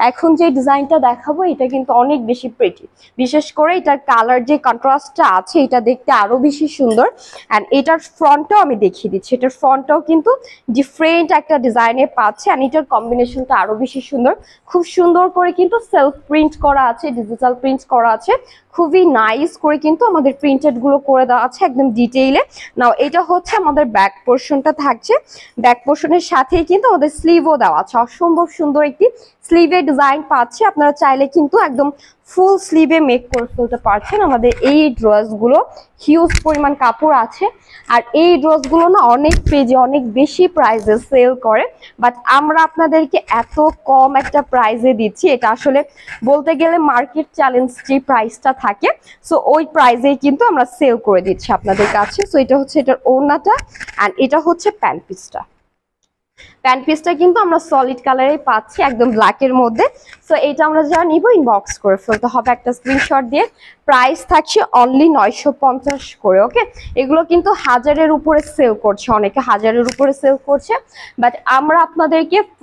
এখন যে ডিজাইনটা দেখাবো এটা কিন্তু অনেক বেশি প্রিটি, বিশেষ করে এটার কালার যে কন্ট্রাস্টটা আছে এটা দেখতে আরো বেশি সুন্দর। অ্যান্ড এটার ফ্রন্টটাও আমি দেখিয়ে দিচ্ছি, এটার ফ্রন্টটাও কিন্তু ডিফারেন্ট একটা ডিজাইনে পাচ্ছে। অ্যান্ড এটার কম্বিনেশনটা আরো বেশি সুন্দর, খুব সুন্দর করে কিন্তু সেলফ প্রিন্ট করা আছে, ডিজিটাল প্রিন্ট করা আছে, খুবই নাইস করে কিন্তু আমাদের প্রিন্টেড গুলো করে দেওয়া আছে একদম ডিটেইলে। নাও এটা হচ্ছে আমাদের ব্যাক পোর্শনটা থাকছে, ব্যাক পোর্শনের সাথেই কিন্তু আমাদের স্লিভও দেওয়া আছে, অসম্ভব সুন্দর একটি স্লিভের ডিজাইন পাচ্ছে। আপনারা চাইলে কিন্তু একদম ফুল স্লিভে মেক করে ফেলতে পারছেন। আমাদের এই ড্রেসগুলো হিউজ পরিমাণ কাপড় আছে, আর এই ড্রেসগুলো না অনেক পেজে অনেক বেশি প্রাইসে সেল করে, বাট আমরা আপনাদেরকে এত কম একটা প্রাইসে দিচ্ছি, এটা আসলে বলতে গেলে মার্কেট চ্যালেঞ্জ যে প্রাইসটা থাকে, সো ওই প্রাইসেই কিন্তু আমরা সেল করে দিচ্ছি আপনাদের কাছে। সো এটা হচ্ছে এটার ওড়নাটা, অ্যান্ড এটা হচ্ছে প্যান্ট পিসটা। প্যান্ট পিসটা কিন্তু আমরা সলিড কালারেই পাচ্ছি একদম ব্ল্যাকের মধ্যে। সো এটা আমরা যা নিব ইনবক্স করে ফেলতে হবে একটা স্ক্রিনশট দিয়ে। প্রাইস থাকছে অনলি 950 করে। ওকে, এগুলো কিন্তু 1000-এর উপরে সেল করছে, অনেকে 1000-এর উপরে সেল করছে, বাট আমরা আপনাদেরকে